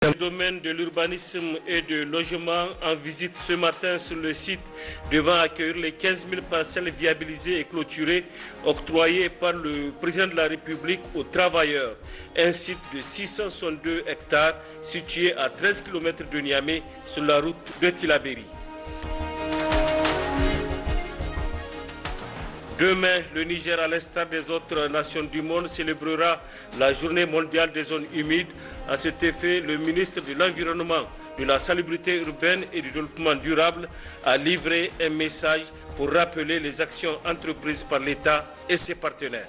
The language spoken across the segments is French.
Le domaine de l'urbanisme et de logement en visite ce matin sur le site devant accueillir les 15 000 parcelles viabilisées et clôturées octroyées par le président de la République aux travailleurs. Un site de 662 hectares situé à 13 km de Niamey sur la route de Tillabéri. Demain, le Niger, à l'instar des autres nations du monde, célébrera la journée mondiale des zones humides. À cet effet, le ministre de l'Environnement, de la Salubrité urbaine et du développement durable a livré un message pour rappeler les actions entreprises par l'État et ses partenaires.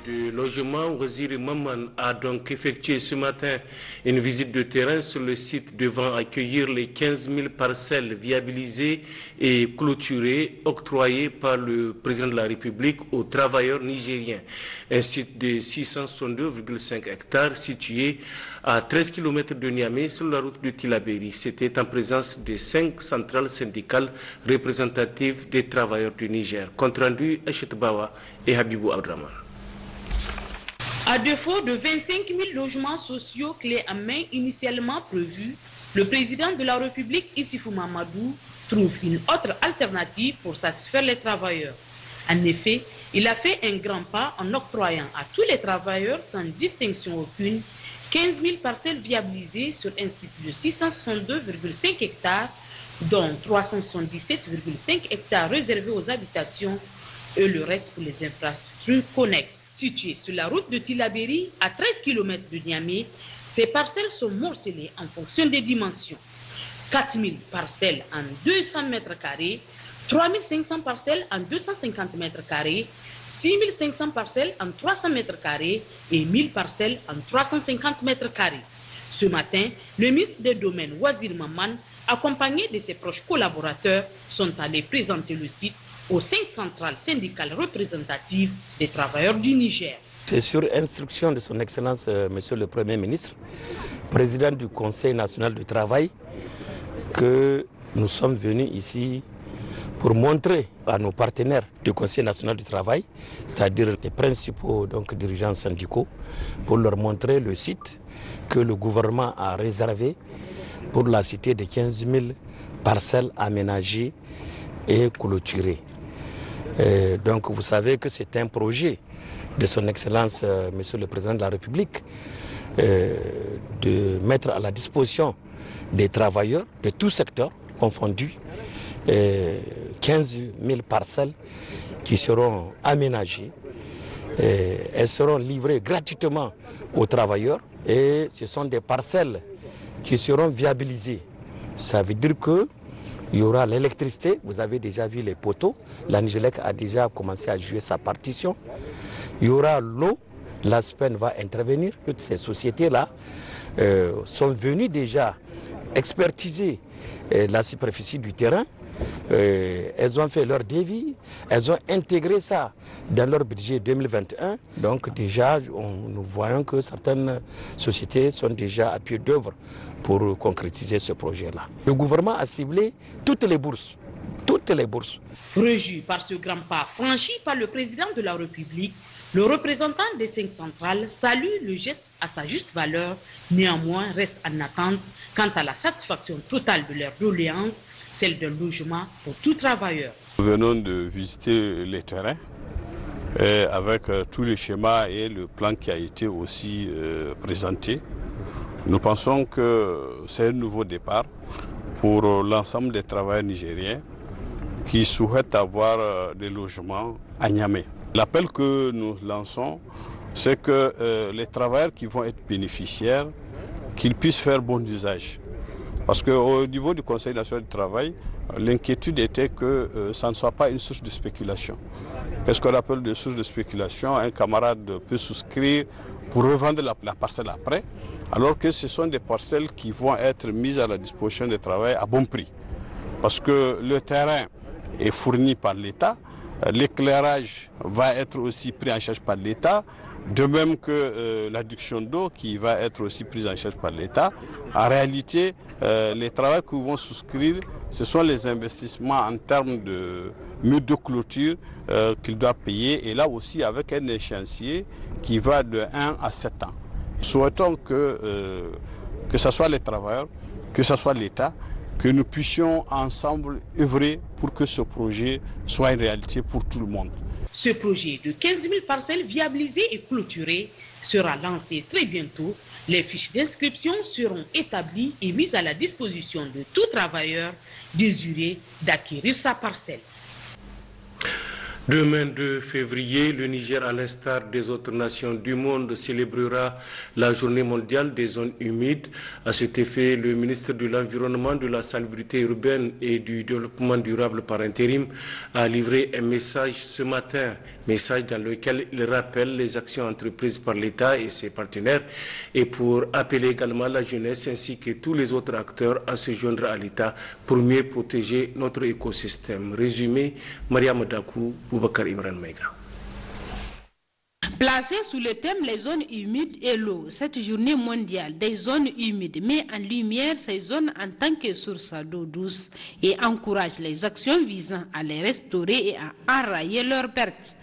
De logement, Waziri Maman a donc effectué ce matin une visite de terrain sur le site devant accueillir les 15 000 parcelles viabilisées et clôturées octroyées par le président de la République aux travailleurs nigériens. Un site de 662,5 hectares situé à 13 km de Niamey sur la route de Tillabéri. C'était en présence de 5 centrales syndicales représentatives des travailleurs du Niger. Compte rendu Achet Bawa et Habibou Abdraman. À défaut de 25 000 logements sociaux clés en main initialement prévus, le président de la République, Issoufou Mahamadou, trouve une autre alternative pour satisfaire les travailleurs. En effet, il a fait un grand pas en octroyant à tous les travailleurs, sans distinction aucune, 15 000 parcelles viabilisées sur un site de 662,5 hectares, dont 377,5 hectares réservés aux habitations et le reste pour les infrastructures connexes. Situées sur la route de Tillabéri, à 13 km de Niamey, ces parcelles sont morcelées en fonction des dimensions. 4 000 parcelles en 200 mètres carrés, 3 500 parcelles en 250 mètres carrés, 6 500 parcelles en 300 mètres carrés et 1000 parcelles en 350 mètres carrés. Ce matin, le ministre des Domaines, Waziri Maman, accompagné de ses proches collaborateurs, sont allés présenter le site aux 5 centrales syndicales représentatives des travailleurs du Niger. C'est sur instruction de son Excellence, Monsieur le Premier ministre, président du Conseil national du travail, que nous sommes venus ici pour montrer à nos partenaires du Conseil national du travail, c'est-à-dire les principaux dirigeants syndicaux, pour leur montrer le site que le gouvernement a réservé pour la cité de 15 000 parcelles aménagées et clôturées. Donc vous savez que c'est un projet de son Excellence, Monsieur le Président de la République, de mettre à la disposition des travailleurs de tout secteur confondus 15 000 parcelles qui seront aménagées. Elles seront livrées gratuitement aux travailleurs et ce sont des parcelles qui seront viabilisées. Ça veut dire que il y aura l'électricité, vous avez déjà vu les poteaux, la Nigélec a déjà commencé à jouer sa partition. Il y aura l'eau, l'ASPEN va intervenir. Toutes ces sociétés-là sont venues déjà expertiser la superficie du terrain. Elles ont fait leur devis, elles ont intégré ça dans leur budget 2021. Donc déjà, nous voyons que certaines sociétés sont déjà à pied d'œuvre pour concrétiser ce projet-là. Le gouvernement a ciblé toutes les bourses. Réjoui par ce grand pas franchi par le président de la République, le représentant des 5 centrales salue le geste à sa juste valeur, néanmoins reste en attente quant à la satisfaction totale de leur doléance, celle d'un logement pour tout travailleur. Nous venons de visiter les terrains avec tous les schémas et le plan qui a été aussi présenté. Nous pensons que c'est un nouveau départ pour l'ensemble des travailleurs nigériens qui souhaitent avoir des logements à Niamey. L'appel que nous lançons, c'est que les travailleurs qui vont être bénéficiaires, qu'ils puissent faire bon usage. Parce qu'au niveau du Conseil national du travail, l'inquiétude était que ça ne soit pas une source de spéculation. Qu'est-ce qu'on appelle de source de spéculation? Un camarade peut souscrire pour revendre la parcelle après, alors que ce sont des parcelles qui vont être mises à la disposition des travailleurs à bon prix. Parce que le terrain est fourni par l'État, l'éclairage va être aussi pris en charge par l'État, de même que l'adduction d'eau qui va être aussi prise en charge par l'État. En réalité, les travaux que nous vont souscrire, ce sont les investissements en termes de murs de clôture qu'il doit payer, et là aussi avec un échéancier qui va de 1 à 7 ans. Nous souhaitons que ce soit les travailleurs, que ce soit l'État, que nous puissions ensemble œuvrer pour que ce projet soit une réalité pour tout le monde. Ce projet de 15 000 parcelles viabilisées et clôturées sera lancé très bientôt. Les fiches d'inscription seront établies et mises à la disposition de tout travailleur désireux d'acquérir sa parcelle. Demain 2 février, le Niger, à l'instar des autres nations du monde, célébrera la journée mondiale des zones humides. À cet effet, le ministre de l'Environnement, de la Salubrité urbaine et du Développement durable par intérim a livré un message ce matin, message dans lequel il rappelle les actions entreprises par l'État et ses partenaires, et pour appeler également la jeunesse ainsi que tous les autres acteurs à se joindre à l'État pour mieux protéger notre écosystème. Résumé, Mariam Dakou, Boubacar Imran Maïga. Placée sous le thème les zones humides et l'eau, cette journée mondiale des zones humides met en lumière ces zones en tant que source d'eau douce et encourage les actions visant à les restaurer et à enrayer leurs pertes.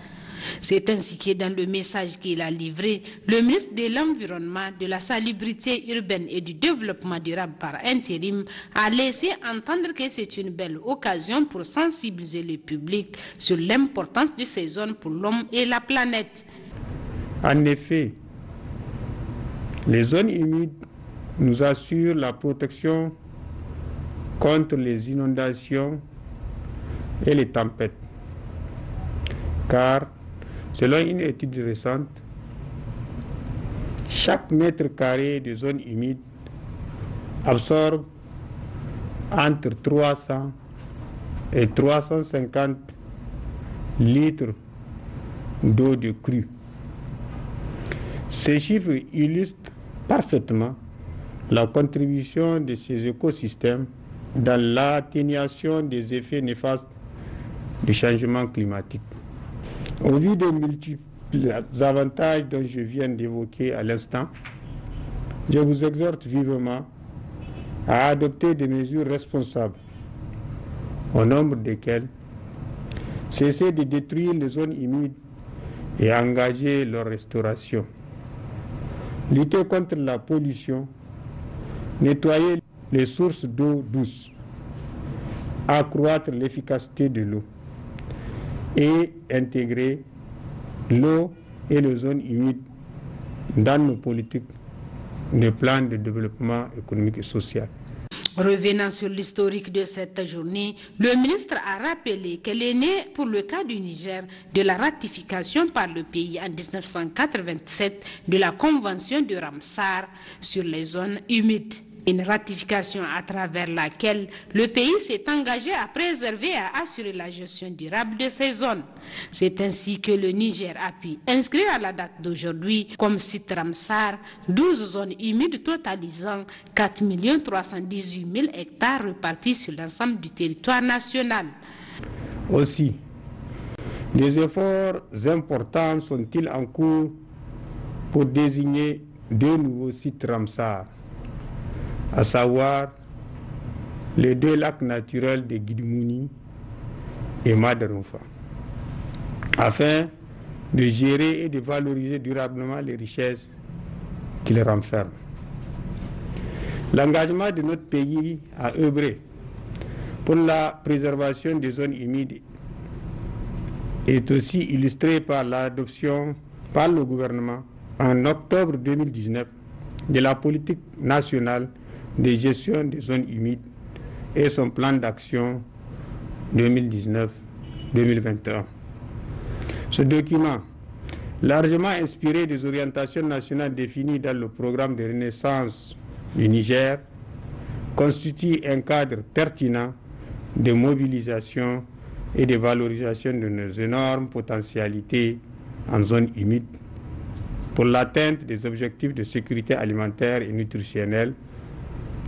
C'est ainsi que dans le message qu'il a livré, le ministre de l'Environnement, de la Salubrité urbaine et du Développement durable par intérim a laissé entendre que c'est une belle occasion pour sensibiliser le public sur l'importance de ces zones pour l'homme et la planète. En effet, les zones humides nous assurent la protection contre les inondations et les tempêtes. Car, selon une étude récente, chaque mètre carré de zone humide absorbe entre 300 et 350 litres d'eau de crue. Ces chiffres illustrent parfaitement la contribution de ces écosystèmes dans l'atténuation des effets néfastes du changement climatique. Au vu des multiples avantages dont je viens d'évoquer à l'instant, je vous exhorte vivement à adopter des mesures responsables, au nombre desquelles cesser de détruire les zones humides et engager leur restauration, lutter contre la pollution, nettoyer les sources d'eau douce, accroître l'efficacité de l'eau et intégrer l'eau et les zones humides dans nos politiques de plan de développement économique et social. Revenant sur l'historique de cette journée, le ministre a rappelé qu'elle est née pour le cas du Niger de la ratification par le pays en 1987 de la Convention de Ramsar sur les zones humides. Une ratification à travers laquelle le pays s'est engagé à préserver et à assurer la gestion durable de ces zones. C'est ainsi que le Niger a pu inscrire à la date d'aujourd'hui comme site Ramsar 12 zones humides totalisant 4 318 000 hectares répartis sur l'ensemble du territoire national. Aussi, des efforts importants sont-ils en cours pour désigner deux nouveaux sites Ramsar, à savoir les deux lacs naturels de Guidmouni et Madaroufa, afin de gérer et de valoriser durablement les richesses qu'ils renferment. L'engagement de notre pays à œuvrer pour la préservation des zones humides est aussi illustré par l'adoption par le gouvernement en octobre 2019 de la politique nationale de gestion des zones humides et son plan d'action 2019-2021. Ce document, largement inspiré des orientations nationales définies dans le programme de renaissance du Niger, constitue un cadre pertinent de mobilisation et de valorisation de nos énormes potentialités en zone humide pour l'atteinte des objectifs de sécurité alimentaire et nutritionnelle,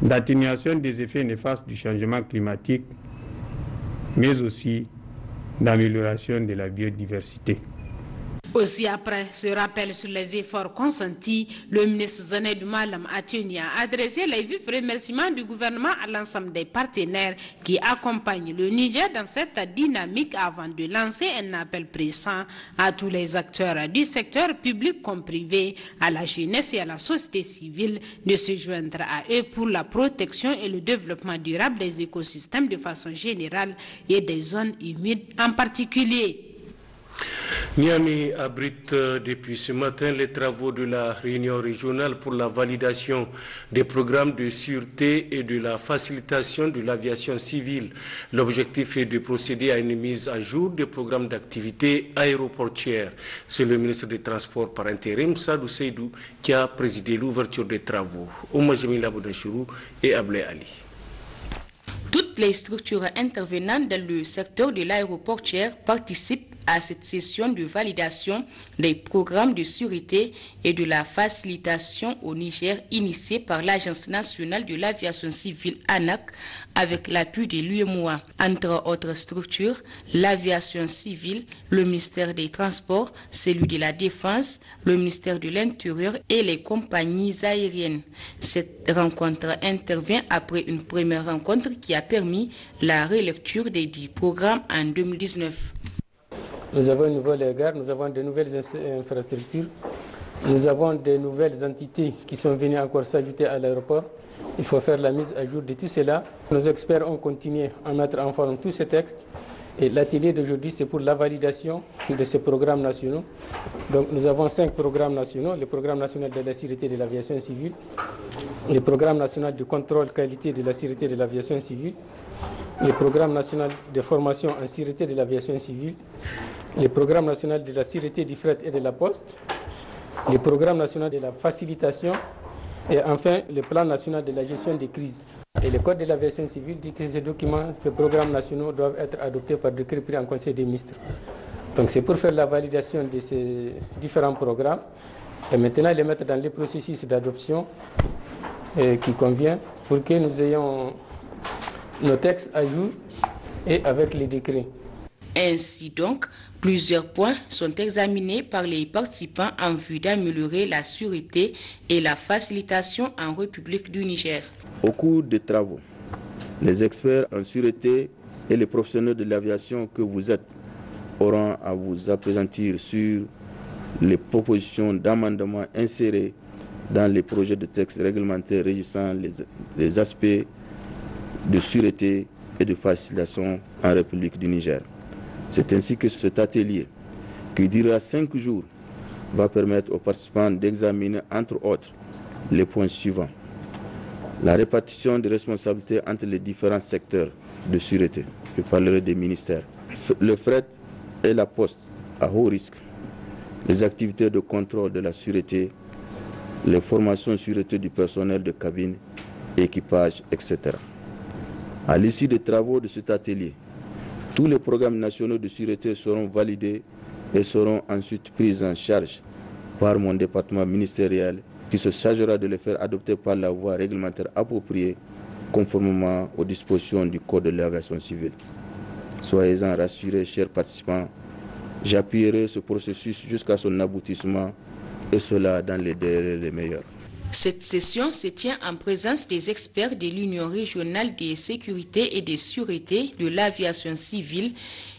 d'atténuation des effets néfastes du changement climatique, mais aussi d'amélioration de la biodiversité. Aussi après ce rappel sur les efforts consentis, le ministre Zanedou Malam a tenu à adresser les vifs remerciements du gouvernement à l'ensemble des partenaires qui accompagnent le Niger dans cette dynamique avant de lancer un appel pressant à tous les acteurs du secteur public comme privé, à la jeunesse et à la société civile de se joindre à eux pour la protection et le développement durable des écosystèmes de façon générale et des zones humides en particulier. Niamey abrite depuis ce matin les travaux de la réunion régionale pour la validation des programmes de sûreté et de la facilitation de l'aviation civile. L'objectif est de procéder à une mise à jour des programmes d'activité aéroportuaire. C'est le ministre des Transports par intérim, Sadou Seydou, qui a présidé l'ouverture des travaux. Ouma Jamila Boudachirou et Ablé Ali. Toutes les structures intervenant dans le secteur de l'aéroportuaire participent à cette session de validation des programmes de sûreté et de la facilitation au Niger initiée par l'Agence nationale de l'aviation civile ANAC avec l'appui de l'UEMOA. Entre autres structures, l'aviation civile, le ministère des Transports, celui de la Défense, le ministère de l'Intérieur et les compagnies aériennes. Cette rencontre intervient après une première rencontre qui a permis la relecture des 10 programmes en 2019. Nous avons une nouvelle gare, nous avons de nouvelles infrastructures, nous avons de nouvelles entités qui sont venues encore s'ajouter à l'aéroport. Il faut faire la mise à jour de tout cela. Nos experts ont continué à mettre en forme tous ces textes. Et l'atelier d'aujourd'hui, c'est pour la validation de ces programmes nationaux. Donc nous avons 5 programmes nationaux, le programme national de la sûreté de l'aviation civile, le programme national de contrôle qualité de la sûreté de l'aviation civile, le programme national de formation en sûreté de l'aviation civile, le programme national de la sûreté du fret et de la poste, le programme national de la facilitation et enfin le plan national de la gestion des crises. Et le Code de l'aviation civile dit que ces documents, ces programmes nationaux doivent être adoptés par décret pris en Conseil des ministres. Donc c'est pour faire la validation de ces différents programmes et maintenant les mettre dans les processus d'adoption qui convient pour que nous ayons nos textes à jour et avec les décrets. Ainsi donc, plusieurs points sont examinés par les participants en vue d'améliorer la sûreté et la facilitation en République du Niger. Au cours des travaux, les experts en sûreté et les professionnels de l'aviation que vous êtes auront à vous appesantir sur les propositions d'amendement insérées dans les projets de textes réglementaires régissant les aspects de sûreté et de facilitation en République du Niger. C'est ainsi que cet atelier, qui durera 5 jours, va permettre aux participants d'examiner, entre autres, les points suivants. La répartition des responsabilités entre les différents secteurs de sûreté. Je parlerai des ministères. Le fret et la poste à haut risque. Les activités de contrôle de la sûreté, les formations sûreté du personnel de cabine, équipage, etc. À l'issue des travaux de cet atelier, tous les programmes nationaux de sûreté seront validés et seront ensuite pris en charge par mon département ministériel qui se chargera de les faire adopter par la voie réglementaire appropriée conformément aux dispositions du Code de l'aviation civile. Soyez-en rassurés, chers participants, j'appuierai ce processus jusqu'à son aboutissement et cela dans les délais les meilleurs. Cette session se tient en présence des experts de l'Union régionale des sécurités et des sûretés de l'aviation civile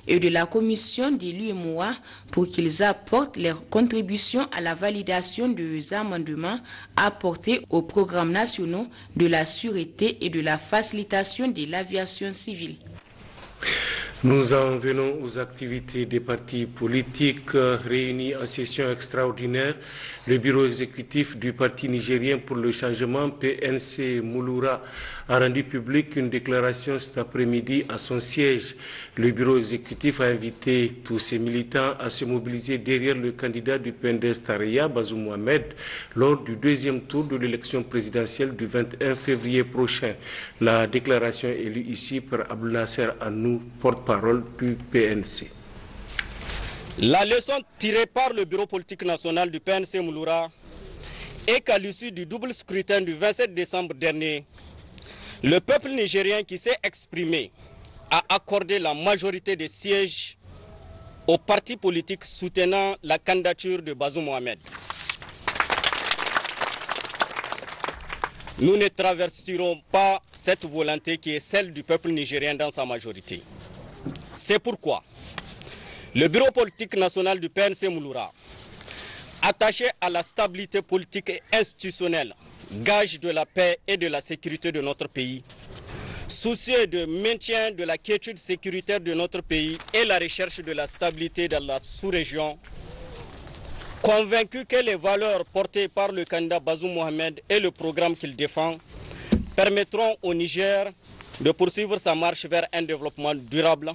et de la commission de l'UEMOA pour qu'ils apportent leur contribution à la validation des amendements apportés aux programmes nationaux de la sûreté et de la facilitation de l'aviation civile. Nous en venons aux activités des partis politiques réunis en session extraordinaire. Le bureau exécutif du Parti nigérien pour le changement, PNC Mouloura, a rendu public une déclaration cet après-midi à son siège. Le bureau exécutif a invité tous ses militants à se mobiliser derrière le candidat du PNDS Taraya, Bazoum Mohamed, lors du 2e tour de l'élection présidentielle du 21 février prochain. La déclaration est lue ici par Abdel Nasser Anou, porte-parole du PNC. La leçon tirée par le bureau politique national du PNC Mouloura est qu'à l'issue du double scrutin du 27 décembre dernier, le peuple nigérien qui s'est exprimé a accordé la majorité des sièges aux partis politiques soutenant la candidature de Bazoum Mohamed. Nous ne traverserons pas cette volonté qui est celle du peuple nigérien dans sa majorité. C'est pourquoi le bureau politique national du PNC Mouloura, attaché à la stabilité politique et institutionnelle, gage de la paix et de la sécurité de notre pays, soucieux de maintien de la quiétude sécuritaire de notre pays et la recherche de la stabilité dans la sous-région, convaincu que les valeurs portées par le candidat Bazoum Mohamed et le programme qu'il défend permettront au Niger de poursuivre sa marche vers un développement durable,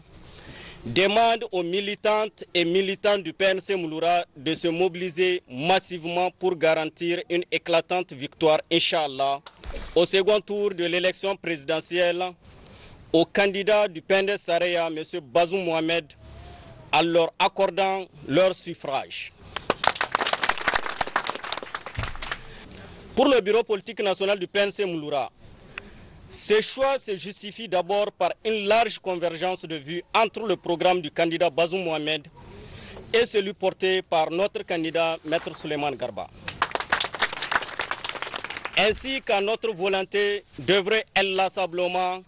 demande aux militantes et militants du PNC Mouloura de se mobiliser massivement pour garantir une éclatante victoire, Inch'Allah, au second tour de l'élection présidentielle au candidat du PNDS Saraya, M. Bazoum Mohamed, en leur accordant leur suffrage. Pour le bureau politique national du PNC Mouloura, ce choix se justifie d'abord par une large convergence de vues entre le programme du candidat Bazoum Mohamed et celui porté par notre candidat Maître Souleymane Garba, ainsi qu'à notre volonté d'œuvrer inlassablement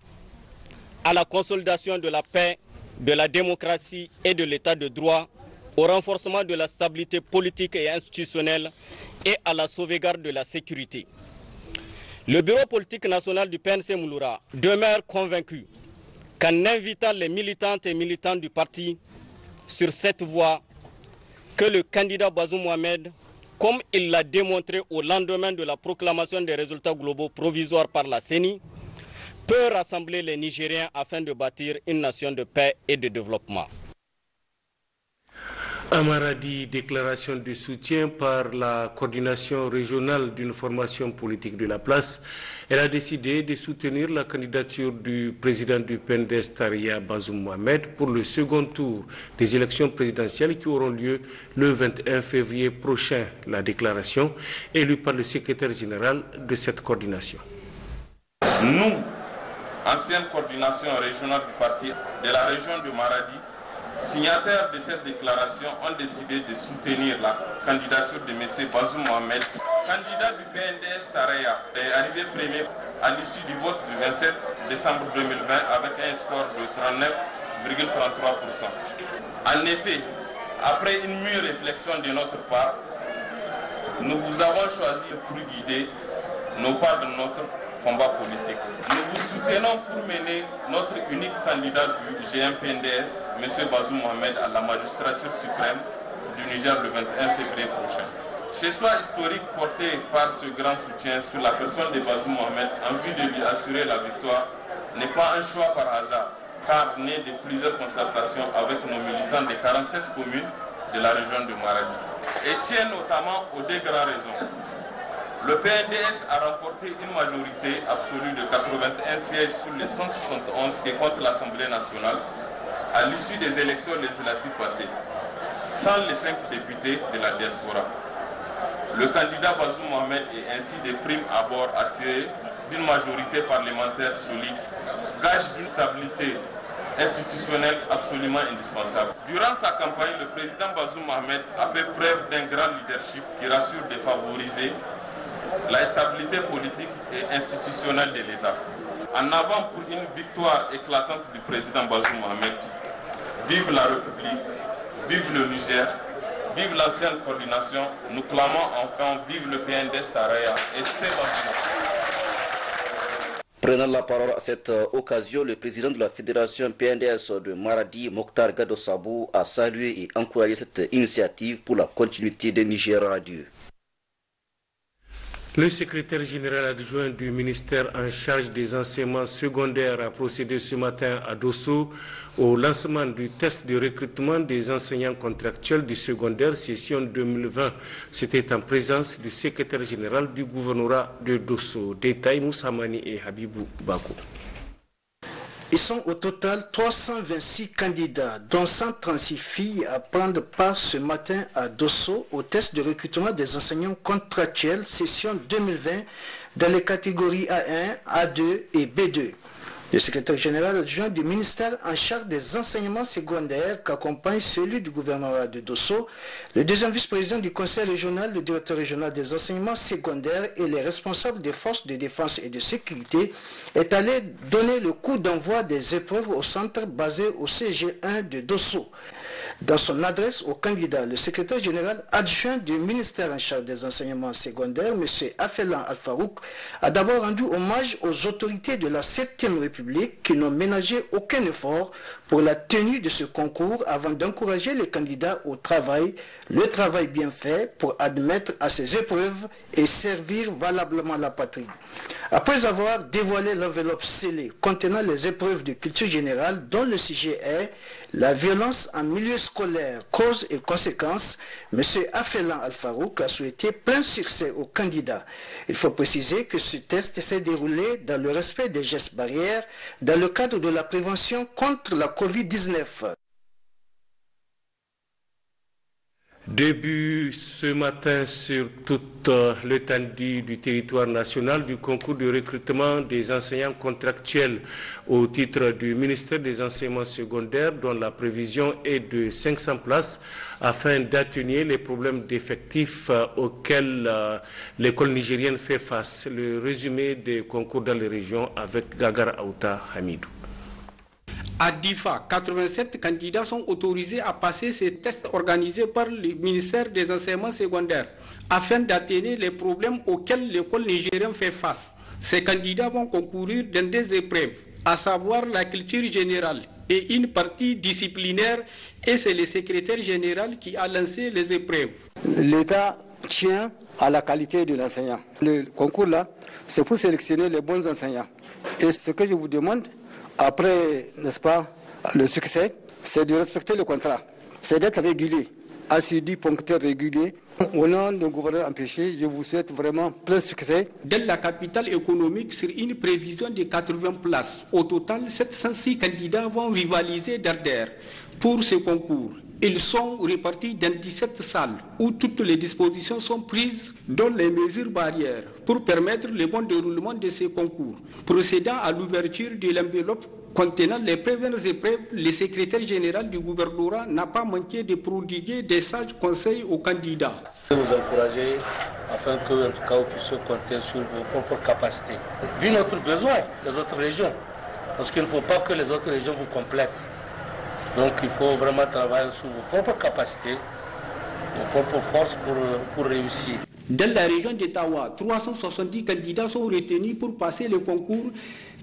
à la consolidation de la paix, de la démocratie et de l'état de droit, au renforcement de la stabilité politique et institutionnelle et à la sauvegarde de la sécurité. Le bureau politique national du PNC Mouloura demeure convaincu qu'en invitant les militantes et militants du parti sur cette voie, que le candidat Bazoum Mohamed, comme il l'a démontré au lendemain de la proclamation des résultats globaux provisoires par la CENI, peut rassembler les Nigériens afin de bâtir une nation de paix et de développement. À Maradi, déclaration de soutien par la coordination régionale d'une formation politique de la place. Elle a décidé de soutenir la candidature du président du PNDS Taria Bazoum Mohamed pour le second tour des élections présidentielles qui auront lieu le 21 février prochain. La déclaration est lue par le secrétaire général de cette coordination. Nous, ancienne coordination régionale du parti de la région de Maradi, signataires de cette déclaration, ont décidé de soutenir la candidature de M. Bazoum Mohamed, candidat du PNDS Tareya, est arrivé premier à l'issue du vote du 27 décembre 2020 avec un score de 39,33%. En effet, après une mûre réflexion de notre part, nous vous avons choisi pour guider nos pas de notre combat politique. Nous vous soutenons pour mener notre unique candidat du GMPNDS, M. Bazoum Mohamed, à la magistrature suprême du Niger le 21 février prochain. Ce choix historique porté par ce grand soutien sur la personne de Bazoum Mohamed en vue de lui assurer la victoire n'est pas un choix par hasard, car né de plusieurs concertations avec nos militants des 47 communes de la région de Maradi, et tient notamment aux deux grandes raisons. Le PNDS a remporté une majorité absolue de 81 sièges sur les 171 qui compte l'Assemblée nationale à l'issue des élections législatives passées, sans les 5 députés de la diaspora. Le candidat Bazoum Mohamed est ainsi de prime abord assuré d'une majorité parlementaire solide, gage d'une stabilité institutionnelle absolument indispensable. Durant sa campagne, le président Bazoum Mohamed a fait preuve d'un grand leadership qui rassure de favoriser la stabilité politique et institutionnelle de l'État. En avant pour une victoire éclatante du président Bazoum Mohamed. Vive la République, vive le Niger, vive l'ancienne coordination. Nous clamons enfin vive le PNDS Tareya et c'est Bazoum. Prenant la parole à cette occasion, le président de la fédération PNDS de Maradi, Mokhtar Gado Sabou, a salué et encouragé cette initiative pour la continuité des Niger radieux. Le secrétaire général adjoint du ministère en charge des enseignements secondaires a procédé ce matin à Dosso au lancement du test de recrutement des enseignants contractuels du secondaire session 2020. C'était en présence du secrétaire général du gouvernorat de Dosso. Détail Moussamani et Habibou Bako. Ils sont au total 326 candidats, dont 136 filles, à prendre part ce matin à Dosso au test de recrutement des enseignants contractuels session 2020 dans les catégories A1, A2 et B2. Le secrétaire général adjoint du ministère en charge des enseignements secondaires qu'accompagne celui du gouvernement de Dosso, le deuxième vice-président du conseil régional, le directeur régional des enseignements secondaires et les responsables des forces de défense et de sécurité est allé donner le coup d'envoi des épreuves au centre basé au CG1 de Dosso. Dans son adresse aux candidats, le secrétaire général adjoint du ministère en charge des enseignements secondaires, M. Afelan Al-Farouk, a d'abord rendu hommage aux autorités de la 7e République qui n'ont ménagé aucun effort pour la tenue de ce concours avant d'encourager les candidats au travail, le travail bien fait pour admettre à ces épreuves et servir valablement la patrie. Après avoir dévoilé l'enveloppe scellée contenant les épreuves de culture générale dont le sujet est la violence en milieu scolaire, causes et conséquences, M. Afelan Al-Farouk a souhaité plein succès aux candidats. Il faut préciser que ce test s'est déroulé dans le respect des gestes barrières dans le cadre de la prévention contre la Covid-19. Début ce matin sur toute l'étendue du territoire national du concours de recrutement des enseignants contractuels au titre du ministère des enseignements secondaires dont la prévision est de 500 places afin d'atténuer les problèmes d'effectifs auxquels l'école nigérienne fait face. Le résumé des concours dans les régions avec Gagar Aouta Hamidou. À Difa, 87 candidats sont autorisés à passer ces tests organisés par le ministère des enseignements secondaires afin d'atténuer les problèmes auxquels l'école nigérienne fait face. Ces candidats vont concourir dans des épreuves, à savoir la culture générale et une partie disciplinaire, et c'est le secrétaire général qui a lancé les épreuves. L'État tient à la qualité de l'enseignant. Le concours là, c'est pour sélectionner les bons enseignants. Et ce que je vous demande, après, n'est-ce pas, le succès, c'est de respecter le contrat. C'est d'être régulier, assidu, ponctuel, régulier. Au nom du gouverneur empêché, je vous souhaite vraiment plein succès. Dans la capitale économique, sur une prévision de 80 places, au total, 706 candidats vont rivaliser d'ardeur pour ce concours. Ils sont répartis dans 17 salles où toutes les dispositions sont prises, dont les mesures barrières, pour permettre le bon déroulement de ces concours. Procédant à l'ouverture de l'enveloppe contenant les premières épreuves, le secrétaire général du gouvernorat n'a pas manqué de prodiguer des sages conseils aux candidats. Je vais vous encourager afin que, en tout cas, vous puissiez compter sur vos propres capacités. Vu notre besoin des autres régions, parce qu'il ne faut pas que les autres régions vous complètent. Donc il faut vraiment travailler sur vos propres capacités, vos propres forces pour réussir. Dans la région d'Ottawa, 370 candidats sont retenus pour passer le concours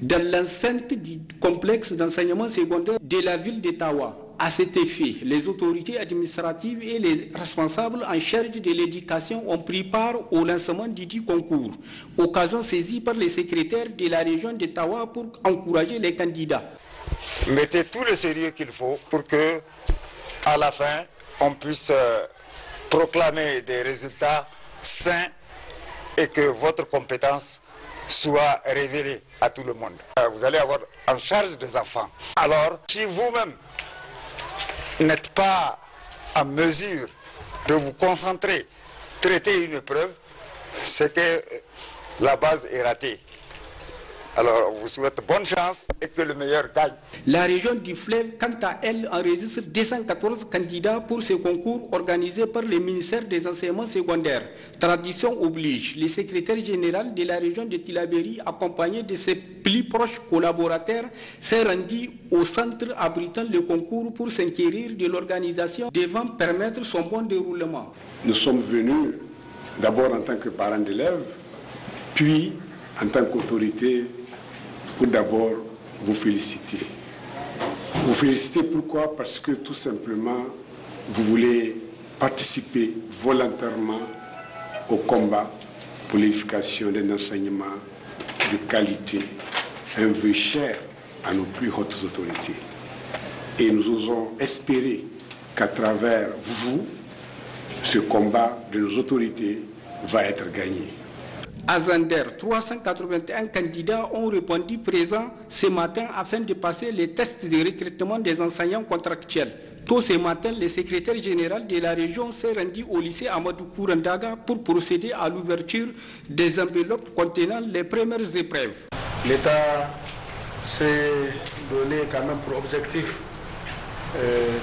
dans l'enceinte du complexe d'enseignement secondaire de la ville d'Ottawa. À cet effet, les autorités administratives et les responsables en charge de l'éducation ont pris part au lancement du dit concours, occasion saisie par les secrétaires de la région d'Ottawa pour encourager les candidats. Mettez tout le sérieux qu'il faut pour que, à la fin, on puisse proclamer des résultats sains et que votre compétence soit révélée à tout le monde. Vous allez avoir en charge des enfants. Alors, si vous-même n'êtes pas en mesure de vous concentrer, traiter une épreuve, c'est que la base est ratée. Alors, on vous souhaite bonne chance et que le meilleur gagne. La région du Fleuve, quant à elle, enregistre 214 candidats pour ce concours organisé par le ministère des enseignements secondaires. Tradition oblige, le secrétaire général de la région de Tillabéri, accompagné de ses plus proches collaborateurs, s'est rendu au centre abritant le concours pour s'inquérir de l'organisation devant permettre son bon déroulement. Nous sommes venus d'abord en tant que parents d'élèves, puis en tant qu'autorité, pour d'abord vous féliciter. Vous féliciter pourquoi? Parce que tout simplement, vous voulez participer volontairement au combat pour l'édification d'un enseignement de qualité, un vœu cher à nos plus hautes autorités. Et nous osons espérer qu'à travers vous, ce combat de nos autorités va être gagné. À Zander, 381 candidats ont répondu présents ce matin afin de passer les tests de recrutement des enseignants contractuels. Tôt ce matin, le secrétaire général de la région s'est rendu au lycée Amadou Kourandaga pour procéder à l'ouverture des enveloppes contenant les premières épreuves. L'État s'est donné quand même pour objectif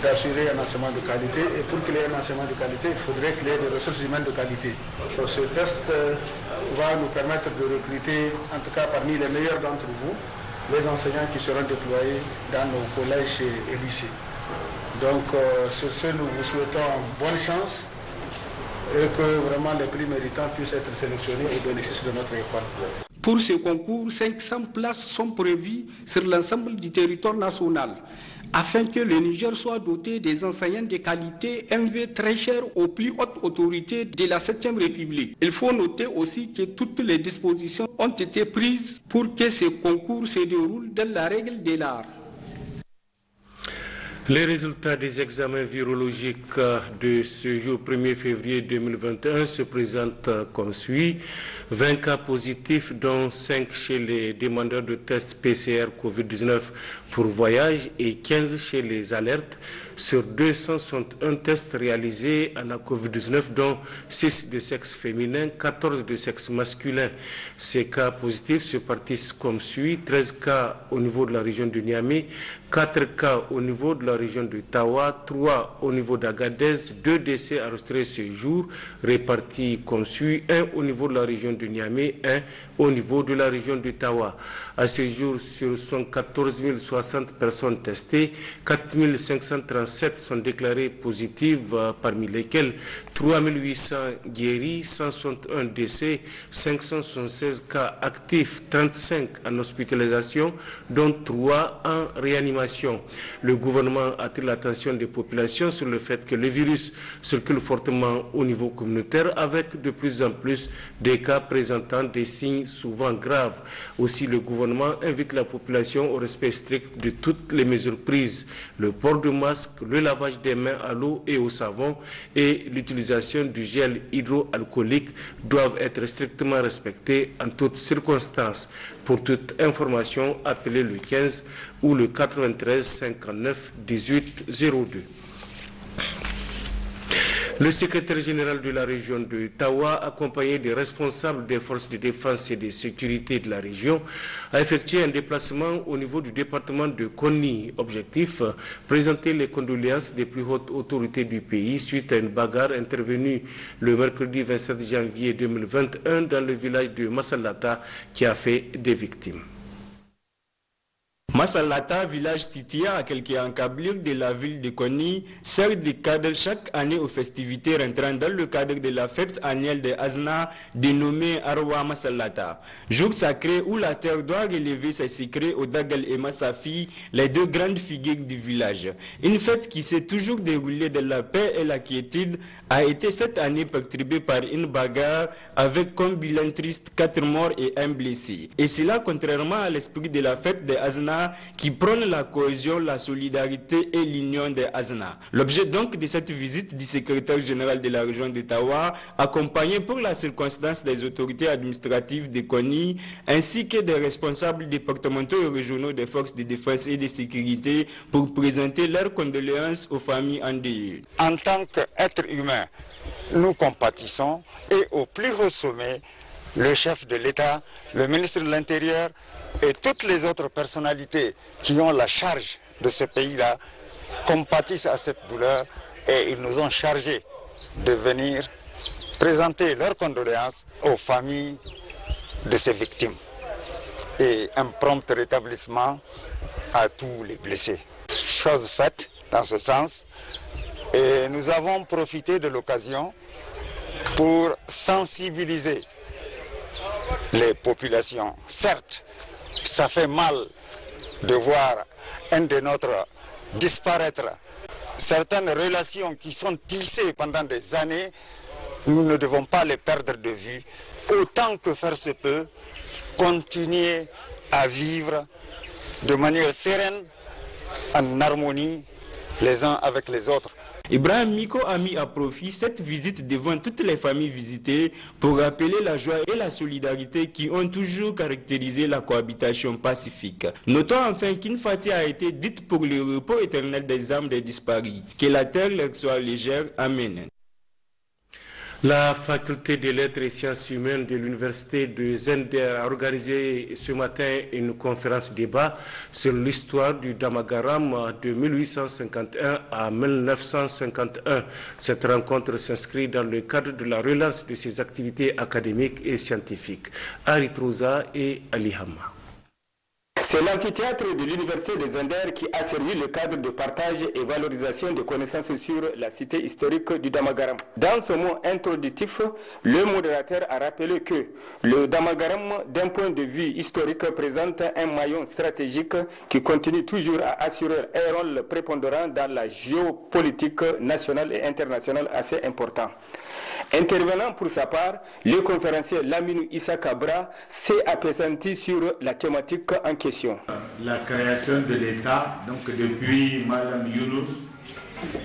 d'assurer un enseignement de qualité. Et pour qu'il y ait un enseignement de qualité, il faudrait qu'il y ait des ressources humaines de qualité. Donc, ce test va nous permettre de recruter, en tout cas parmi les meilleurs d'entre vous, les enseignants qui seront déployés dans nos collèges et lycées. Donc sur ce, nous vous souhaitons bonne chance et que vraiment les plus méritants puissent être sélectionnés au bénéfice de notre école. Pour ce concours, 500 places sont prévues sur l'ensemble du territoire national, afin que le Niger soit doté des enseignants de qualité MV très chers aux plus hautes autorités de la 7e République. Il faut noter aussi que toutes les dispositions ont été prises pour que ce concours se déroule dans la règle de l'art. Les résultats des examens virologiques de ce jour 1er février 2021 se présentent comme suit. 20 cas positifs, dont 5 chez les demandeurs de tests PCR Covid-19 pour voyage et 15 chez les alertes. Sur 261 tests réalisés à la Covid-19, dont 6 de sexe féminin, 14 de sexe masculin. Ces cas positifs se partissent comme suit. 13 cas au niveau de la région de Niamey, 4 cas au niveau de la région de Tawa, 3 au niveau d'Agadez, 2 décès enregistrés ce jour, répartis comme suit, 1 au niveau de la région de Niamey, 1 au niveau de la région de Tawa. À ce jour, sur 114 060 personnes testées, 4 537 sont déclarées positives, parmi lesquelles 3 800 guéris, 161 décès, 576 cas actifs, 35 en hospitalisation, dont 3 en réanimation. Le gouvernement attire l'attention des populations sur le fait que le virus circule fortement au niveau communautaire, avec de plus en plus des cas présentant des signes souvent graves. Aussi, le gouvernement invite la population au respect strict de toutes les mesures prises. Le port de masque, le lavage des mains à l'eau et au savon et l'utilisation du gel hydroalcoolique doivent être strictement respectés en toutes circonstances. Pour toute information, appelez le 15 ou le 93 59 18 02. Le secrétaire général de la région de Tawa, accompagné des responsables des forces de défense et de sécurité de la région, a effectué un déplacement au niveau du département de Konni. Objectif, présenter les condoléances des plus hautes autorités du pays suite à une bagarre intervenue le mercredi 27 janvier 2021 dans le village de Massalata qui a fait des victimes. Massalata, village situé à quelques encablures de la ville de Konni, sert de cadre chaque année aux festivités rentrant dans le cadre de la fête annuelle de Azna dénommée Arwa Massalata. Jour sacré où la terre doit relever ses secrets au Dagal et Massafi, les deux grandes figures du village. Une fête qui s'est toujours déroulée dans la paix et la quiétude a été cette année perturbée par une bagarre avec comme bilan triste 4 morts et 1 blessé. Et cela contrairement à l'esprit de la fête de Azna qui prône la cohésion, la solidarité et l'union des Azna. L'objet donc de cette visite du secrétaire général de la région de Tawa, accompagné pour la circonstance des autorités administratives de Konni, ainsi que des responsables départementaux et régionaux des forces de défense et de sécurité pour présenter leurs condoléances aux familles endeuillées. En tant qu'être humain, nous compatissons et au plus haut sommet, le chef de l'État, le ministre de l'Intérieur et toutes les autres personnalités qui ont la charge de ce pays-là compatissent à cette douleur et ils nous ont chargés de venir présenter leurs condoléances aux familles de ces victimes et un prompt rétablissement à tous les blessés. Chose faite dans ce sens et nous avons profité de l'occasion pour sensibiliser les populations. Certes, ça fait mal de voir un des nôtres disparaître. Certaines relations qui sont tissées pendant des années, nous ne devons pas les perdre de vue. Autant que faire se peut, continuer à vivre de manière sereine, en harmonie, les uns avec les autres. Ibrahim Miko a mis à profit cette visite devant toutes les familles visitées pour rappeler la joie et la solidarité qui ont toujours caractérisé la cohabitation pacifique. Notons enfin qu'une fatia a été dite pour le repos éternel des âmes des disparus. Que la terre leur soit légère. Amen. La faculté des lettres et sciences humaines de l'université de Zender a organisé ce matin une conférence débat sur l'histoire du Damagaram de 1851 à 1951. Cette rencontre s'inscrit dans le cadre de la relance de ses activités académiques et scientifiques. Aritrosa et Alihama. C'est l'amphithéâtre de l'université de Zender qui a servi le cadre de partage et valorisation des connaissances sur la cité historique du Damagaram. Dans ce mot introductif, le modérateur a rappelé que le Damagaram, d'un point de vue historique, présente un maillon stratégique qui continue toujours à assurer un rôle prépondérant dans la géopolitique nationale et internationale assez important. Intervenant pour sa part, le conférencier Laminou Issa Kabra s'est appesanti sur la thématique en question. La création de l'État, donc depuis Madame Younous,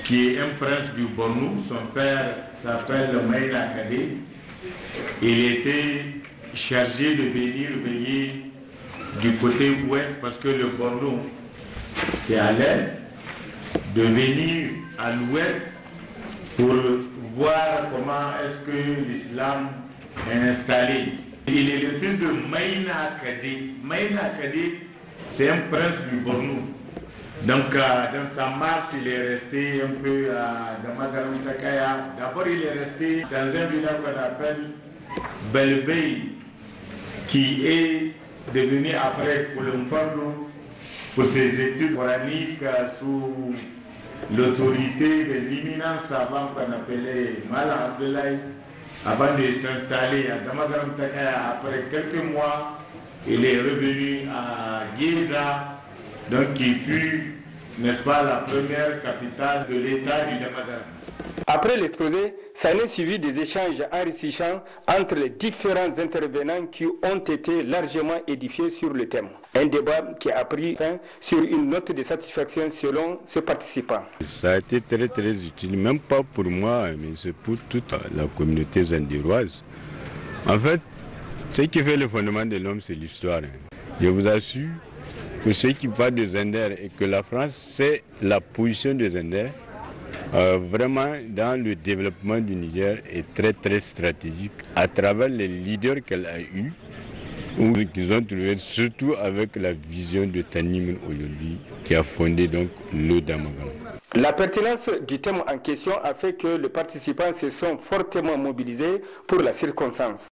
qui est un prince du Bornou, son père s'appelle Maïna Kadé. Il était chargé de venir veiller du côté ouest parce que le Bornou c'est à l'est, de venir à l'ouest pour voir comment est-ce que l'islam est installé. Il est le fils de Maïna Kadé. Maïna Kadé, c'est un prince du Bornou. Donc, dans sa marche, il est resté un peu à Damagaram Takaya. D'abord, il est resté dans un village qu'on appelle Belbey, qui est devenu après Koulumfardo pour ses études coraniques sous l'autorité de l'imminent savant qu'on appelait Mala Abdoulaye, avant de s'installer à Damagaram Takaya. Après quelques mois, il est revenu à Giza, donc qui fut, n'est-ce pas, la première capitale de l'État du Damagaram. Après l'exposé, ça n'est suivi des échanges enrichissants entre les différents intervenants qui ont été largement édifiés sur le thème. Un débat qui a pris fin sur une note de satisfaction selon ce participant. Ça a été très très utile, même pas pour moi, mais c'est pour toute la communauté zendiroise. En fait, ce qui fait le fondement de l'homme, c'est l'histoire. Je vous assure que ce qui parle de Zender et que la France, c'est la position de Zender, vraiment dans le développement du Niger est très très stratégique à travers les leaders qu'elle a eus, ou qu'ils ont trouvé, surtout avec la vision de Tanimir aujourd'hui qui a fondé donc le Damagaram. La pertinence du thème en question a fait que les participants se sont fortement mobilisés pour la circonstance.